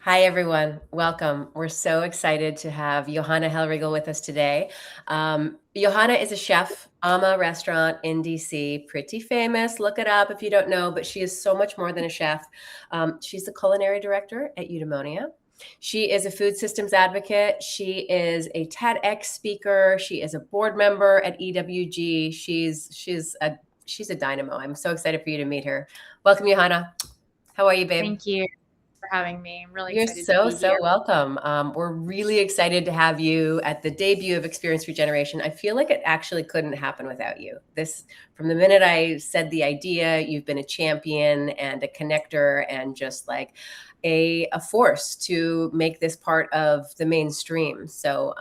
Hi, everyone. Welcome. We're so excited to have Johanna Hellrigl with us today. Johanna is a chef, Ama restaurant in DC, pretty famous. Look it up if you don't know, but she is so much more than a chef. She's the culinary director at Eudemonia. She is a food systems advocate. She is a TEDx speaker. She is a board member at EWG. She's a dynamo. I'm so excited for you to meet her. Welcome, Johanna. How are you, babe? Thank you for having me. I'm really You're excited to so, be so here. welcome. We're really excited to have you at the debut of Experience Regeneration. I feel like it actually couldn't happen without you. From the minute I said the idea, you've been a champion and a connector and just like a force to make this part of the mainstream. So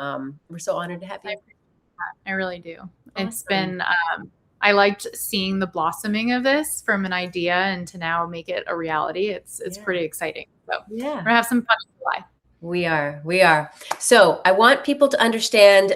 we're so honored to have I you. appreciate that. I really do. It's Awesome. been, I liked seeing the blossoming of this from an idea and to now make it a reality. It's Yeah. pretty exciting. So we're Yeah. gonna have some fun in July. We are. We are. So I want people to understand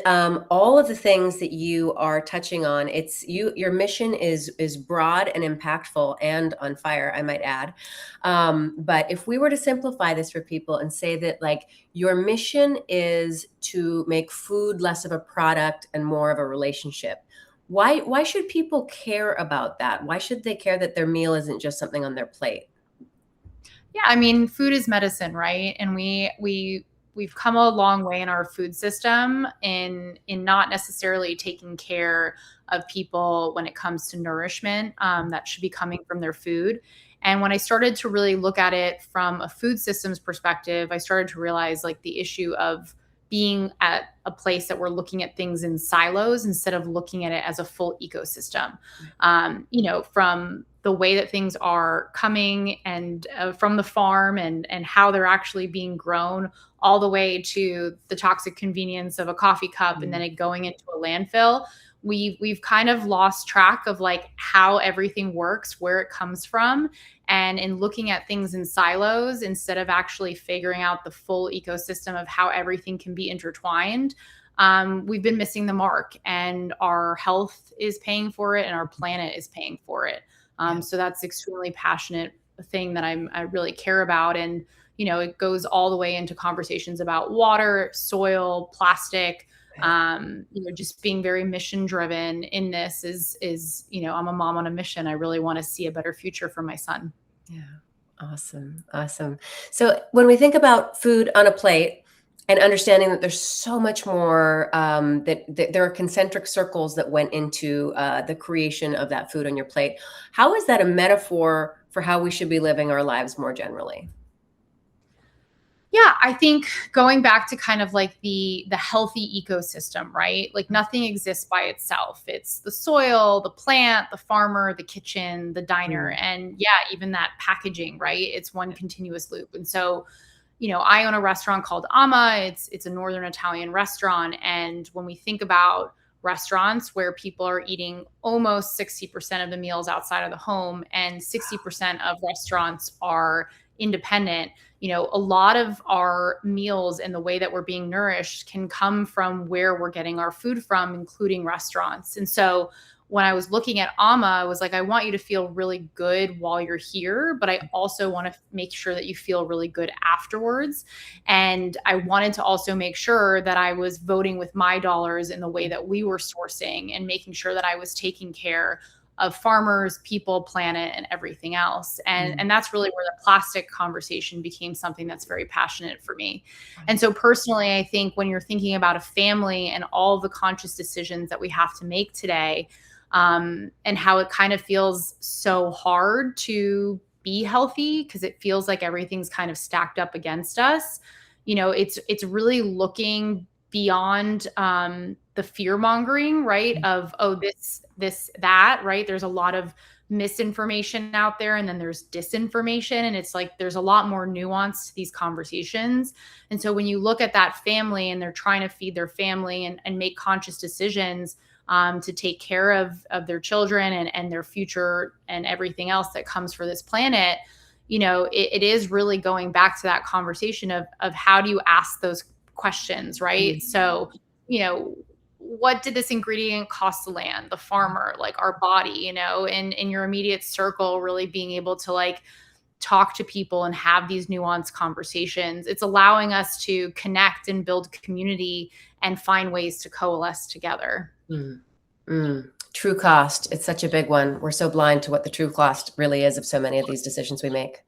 all of the things that you are touching on. It's you. Your mission is broad and impactful and on fire, I might add. But if we were to simplify this for people and say that, like, your mission is to make food less of a product and more of a relationship. Why should people care about that? Why should they care that their meal isn't just something on their plate? Yeah, I mean, food is medicine, right? And we've come a long way in our food system in not necessarily taking care of people when it comes to nourishment that should be coming from their food. And when I started to really look at it from a food systems perspective, I started to realize like the issue of being at a place that we're looking at things in silos instead of looking at it as a full ecosystem. From the way that things are coming and from the farm and how they're actually being grown, all the way to the toxic convenience of a coffee cup and then it going into a landfill. We've kind of lost track of like how everything works, where it comes from, and in looking at things in silos instead of actually figuring out the full ecosystem of how everything can be intertwined. We've been missing the mark, and our health is paying for it and our planet is paying for it. So that's extremely passionate thing that I really care about. And, it goes all the way into conversations about water, soil, plastic, just being very mission driven in this I'm a mom on a mission. I really want to see a better future for my son. Yeah. Awesome. Awesome. So when we think about food on a plate and understanding that there's so much more, that there are concentric circles that went into the creation of that food on your plate, how is that a metaphor for how we should be living our lives more generally? Yeah, I think going back to kind of like the healthy ecosystem, right? Like nothing exists by itself. It's the soil, the plant, the farmer, the kitchen, the diner, Mm. and yeah, even that packaging, right? It's one continuous loop. And so, I own a restaurant called Ama. It's a northern Italian restaurant, and when we think about restaurants where people are eating almost 60% of the meals outside of the home and 60% of restaurants are independent, a lot of our meals and the way that we're being nourished can come from where we're getting our food from, including restaurants. And so when I was looking at Ama, I was like, I want you to feel really good while you're here, but I also want to make sure that you feel really good afterwards. And I wanted to also make sure that I was voting with my dollars in the way that we were sourcing and making sure that I was taking care of farmers, people, planet, and everything else. And that's really where the plastic conversation became something that's very passionate for me. And so personally, I think when you're thinking about a family and all the conscious decisions that we have to make today, and how it kind of feels so hard to be healthy because it feels like everything's kind of stacked up against us. It's really looking beyond the fear mongering, right? Of, oh, this, that, right? There's a lot of misinformation out there, and then there's disinformation. And it's like there's a lot more nuance to these conversations. And so when you look at that family and they're trying to feed their family and make conscious decisions to take care of their children and their future and everything else that comes for this planet, it is really going back to that conversation of how do you ask those questions, right? So, what did this ingredient cost the land, the farmer, like our body, and in your immediate circle, really being able to like talk to people and have these nuanced conversations. It's allowing us to connect and build community and find ways to coalesce together. True cost. It's such a big one. We're so blind to what the true cost really is of so many of these decisions we make.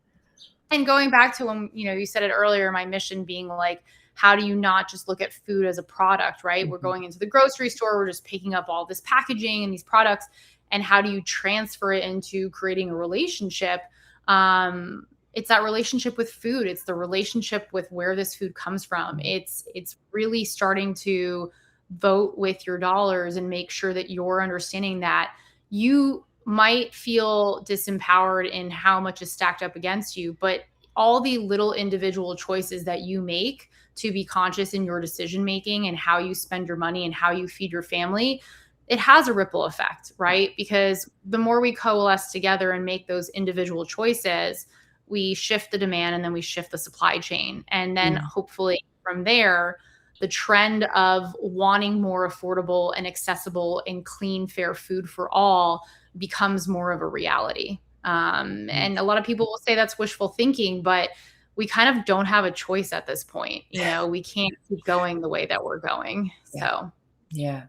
And going back to when, you said it earlier, my mission being like, how do you not just look at food as a product, right? Mm-hmm. We're going into the grocery store, we're just picking up all this packaging and these products. And how do you transfer it into creating a relationship? It's that relationship with food. It's the relationship with where this food comes from. It's really starting to vote with your dollars and make sure that you're understanding that you might feel disempowered in how much is stacked up against you, but all the little individual choices that you make to be conscious in your decision making and how you spend your money and how you feed your family, it has a ripple effect, right? Because the more we coalesce together and make those individual choices, we shift the demand and then we shift the supply chain. And then hopefully from there, the trend of wanting more affordable and accessible and clean, fair food for all becomes more of a reality. And a lot of people will say that's wishful thinking, but we kind of don't have a choice at this point. We can't keep going the way that we're going. So. Yeah.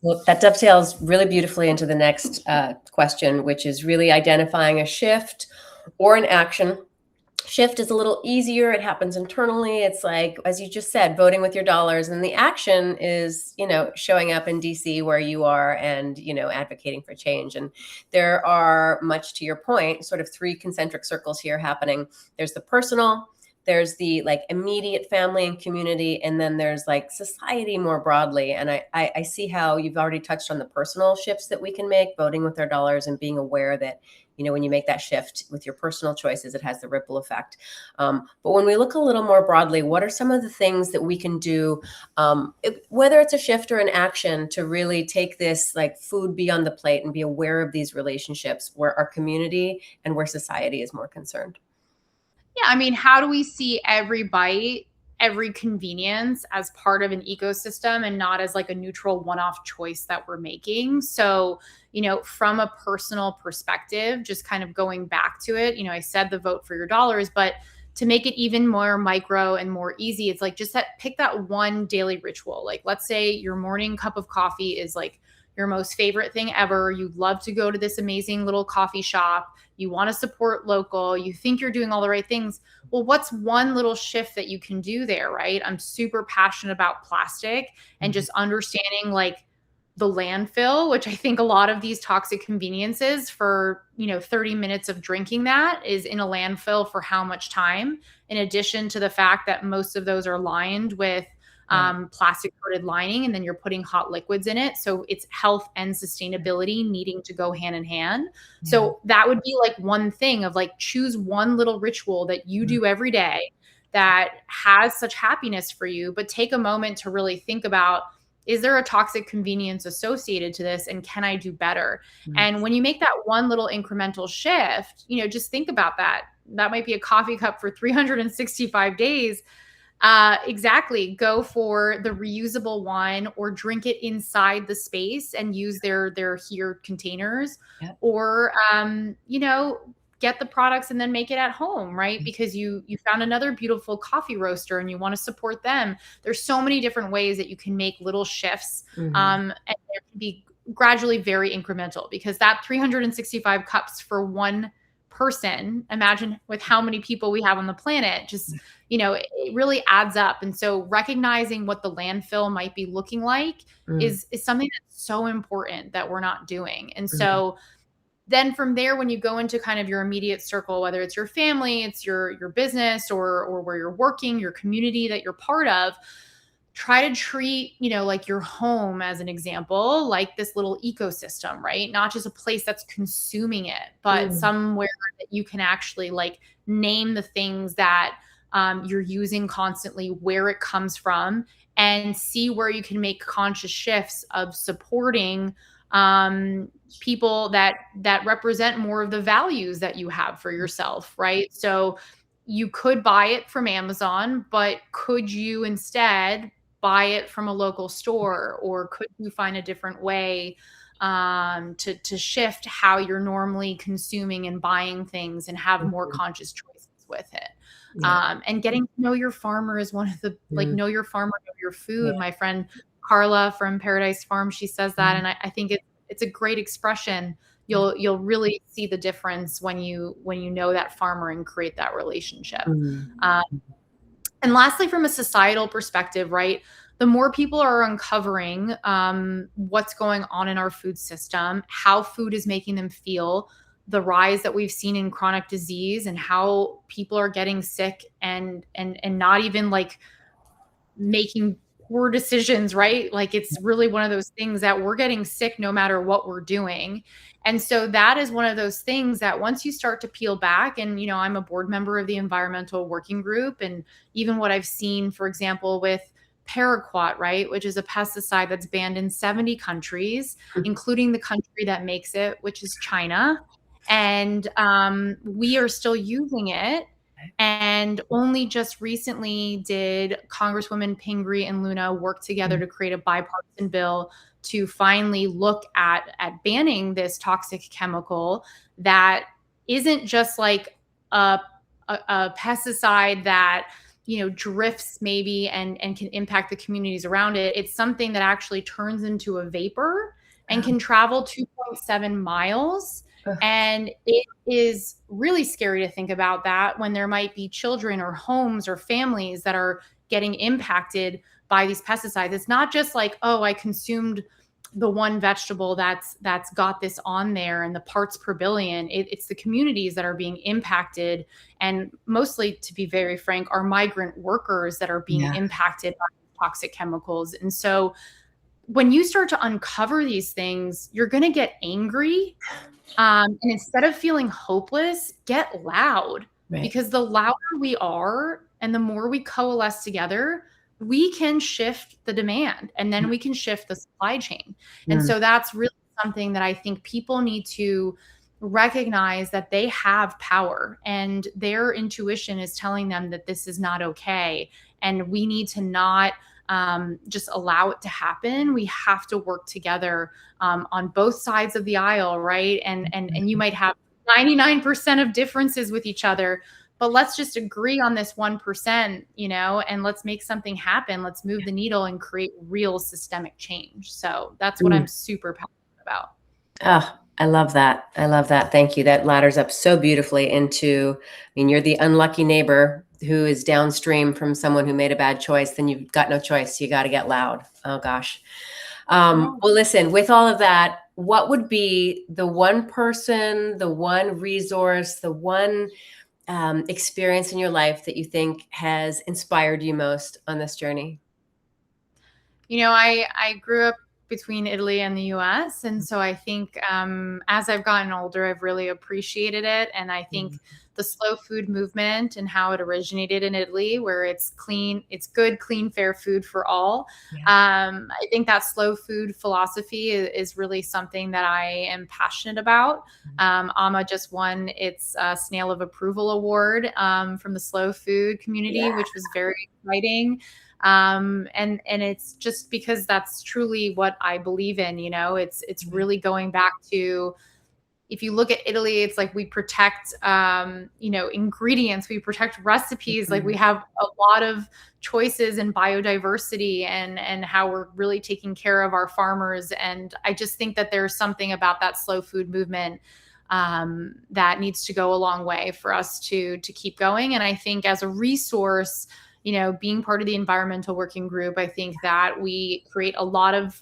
Well, that dovetails really beautifully into the next question, which is really identifying a shift or an action. Shift is a little easier. It happens internally. It's like, as you just said, voting with your dollars. And the action is, showing up in DC where you are and, advocating for change. And there are, much to your point, sort of three concentric circles here happening. There's the personal, there's the immediate family and community, and then there's society more broadly. And I see how you've already touched on the personal shifts that we can make, voting with our dollars and being aware that, when you make that shift with your personal choices, it has the ripple effect. But when we look a little more broadly, what are some of the things that we can do, whether it's a shift or an action, to really take this food beyond the plate and be aware of these relationships where our community and where society is more concerned? Yeah, I mean, how do we see every bite, every convenience as part of an ecosystem and not as a neutral one-off choice that we're making? So, from a personal perspective, just kind of going back to it, I said the vote for your dollars, but to make it even more micro and more easy, it's just pick that one daily ritual. Let's say your morning cup of coffee is your most favorite thing ever. You love to go to this amazing little coffee shop. You want to support local. You think you're doing all the right things. Well, what's one little shift that you can do there, right? I'm super passionate about plastic and just understanding the landfill, which I think a lot of these toxic conveniences for, 30 minutes of drinking that is in a landfill for how much time, in addition to the fact that most of those are lined with plastic coated lining, and then you're putting hot liquids in it. So it's health and sustainability needing to go hand in hand. Yeah. So that would be one thing of choose one little ritual that you do every day that has such happiness for you, but take a moment to really think about, is there a toxic convenience associated to this? And can I do better? And when you make that one little incremental shift, just think about that. That might be a coffee cup for 365 days. Exactly. Go for the reusable one, or drink it inside the space and use their here containers. Yep. Or, get the products and then make it at home, right? Because you found another beautiful coffee roaster and you want to support them. There's so many different ways that you can make little shifts. And there can be gradually very incremental, because that 365 cups for one person, imagine with how many people we have on the planet, just, it really adds up. And so recognizing what the landfill might be looking like is something that's so important that we're not doing. And so then from there, when you go into kind of your immediate circle, whether it's your family, it's your business, or where you're working, your community that you're part of, try to treat, your home, as an example, like this little ecosystem, right? Not just a place that's consuming it, but somewhere that you can actually name the things that you're using constantly, where it comes from, and see where you can make conscious shifts of supporting people that represent more of the values that you have for yourself, right? So you could buy it from Amazon, but could you instead buy it from a local store, or could you find a different way to shift how you're normally consuming and buying things and have more conscious choices with it. And getting to know your farmer is one of the, like, know your farmer, know your food. My friend Carla from Paradise Farm, she says that. And I think it's a great expression. You'll really see the difference when you know that farmer and create that relationship. And lastly, from a societal perspective, right, the more people are uncovering what's going on in our food system, how food is making them feel, the rise that we've seen in chronic disease, and how people are getting sick and not even like making poor decisions, right? Like, it's really one of those things that we're getting sick no matter what we're doing. And so that is one of those things that once you start to peel back, and, you know, I'm a board member of the environmental working group, and even what I've seen, for example, with paraquat, right, which is a pesticide that's banned in 70 countries, including the country that makes it, which is China. And we are still using it. And only just recently did Congresswomen Pingree and Luna work together to create a bipartisan bill to finally look at banning this toxic chemical that isn't just like a pesticide that, you know, drifts maybe and can impact the communities around it. It's something that actually turns into a vapor and can travel 2.7 miles. And it is really scary to think about that when there might be children or homes or families that are getting impacted by these pesticides. It's not just like, oh, I consumed the one vegetable that's got this on there and the parts per billion. It's the communities that are being impacted. And mostly, to be very frank, are migrant workers that are being impacted by toxic chemicals. And so when you start to uncover these things, you're going to get angry. And instead of feeling hopeless, get loud, because the louder we are and the more we coalesce together, we can shift the demand, and then we can shift the supply chain. And so that's really something that I think people need to recognize, that they have power and their intuition is telling them that this is not okay. And we need to not just allow it to happen. We have to work together on both sides of the aisle, right? And you might have 99% of differences with each other, but let's just agree on this 1%, you know, and let's make something happen. Let's move the needle and create real systemic change. So that's what I'm super passionate about. Oh, I love that. I love that. Thank you. That ladders up so beautifully into, I mean, you're the unlucky neighbor who is downstream from someone who made a bad choice. Then you've got no choice. You got to get loud. Oh gosh. Well, listen, with all of that, what would be the one person, the one resource, the one experience in your life that you think has inspired you most on this journey? You know, I grew up between Italy and the US. And so I think as I've gotten older, I've really appreciated it. And I think the slow food movement and how it originated in Italy, where it's clean, it's good, clean, fair food for all. I think that slow food philosophy is really something that I am passionate about. AMA just won its Snail of Approval Award from the slow food community, which was very exciting. And it's just because that's truly what I believe in. You know, it's really going back to, if you look at Italy, it's like we protect, you know, ingredients, we protect recipes. Like, we have a lot of choices in biodiversity and how we're really taking care of our farmers. And I just think that there's something about that slow food movement that needs to go a long way for us to keep going. And I think as a resource, you know, being part of the environmental working group, I think that we create a lot of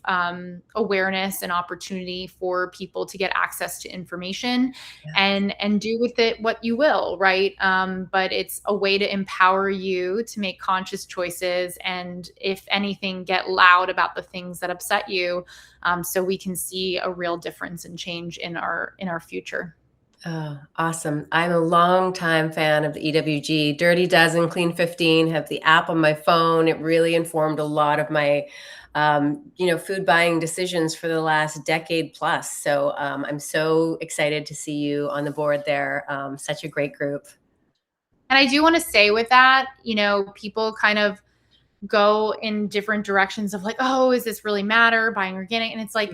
awareness and opportunity for people to get access to information and do with it what you will, right? But it's a way to empower you to make conscious choices, and if anything, get loud about the things that upset you, so we can see a real difference and change in our future. Oh, awesome. I'm a longtime fan of the EWG. Dirty Dozen, Clean 15, have the app on my phone. It really informed a lot of my, you know, food buying decisions for the last decade plus. So I'm so excited to see you on the board there. Such a great group. And I do want to say with that, you know, people kind of go in different directions of like, oh, is this really matter, buying organic? And it's like,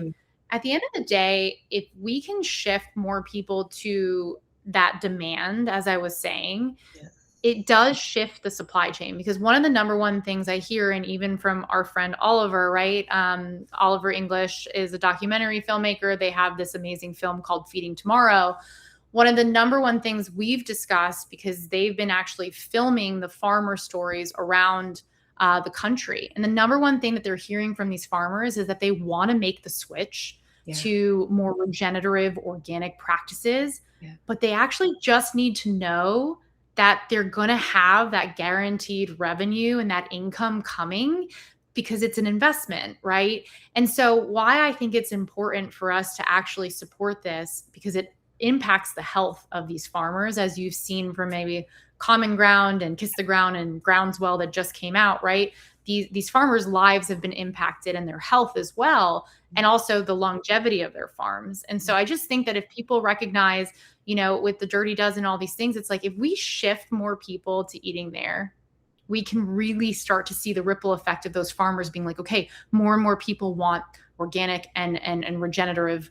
At the end of the day, if we can shift more people to that demand, as I was saying, Yeah. it does shift the supply chain, because one of the number one things I hear, and even from our friend Oliver, right? Oliver English is a documentary filmmaker. They have this amazing film called Feeding Tomorrow. One of the number one things we've discussed, because they've been actually filming the farmer stories around the country. And the number one thing that they're hearing from these farmers is that they want to make the switch Yeah. to more regenerative organic practices, Yeah. but they actually just need to know that they're going to have that guaranteed revenue and that income coming, because it's an investment, right? And so, why I think it's important for us to actually support this, because it impacts the health of these farmers, as you've seen from maybe Common Ground and Kiss the Ground and Groundswell that just came out, right? These farmers' lives have been impacted, and their health as well, and also the longevity of their farms. And so I just think that if people recognize, with the Dirty Dozen and all these things, it's like, if we shift more people to eating there, we can really start to see the ripple effect of those farmers being like, okay, more and more people want organic and regenerative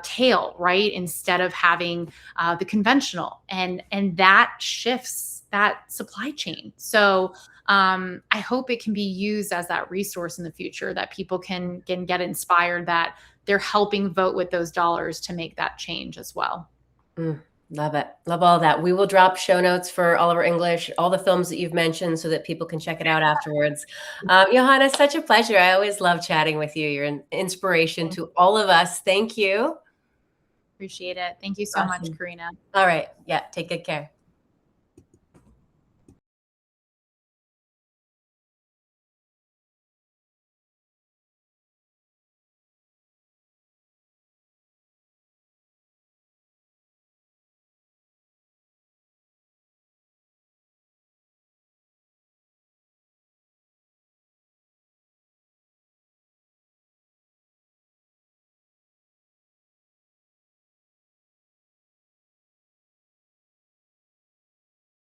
kale, right? Instead of having the conventional, and that shifts that supply chain. So I hope it can be used as that resource in the future, that people can get inspired, that they're helping vote with those dollars to make that change as well. Love it. Love all that. We will drop show notes for Oliver English, all the films that you've mentioned, so that people can check it out afterwards. Johanna, such a pleasure. I always love chatting with you. You're an inspiration to all of us. Thank you. Appreciate it. Thank you so much, Awesome. Karina. All right. Yeah. Take good care.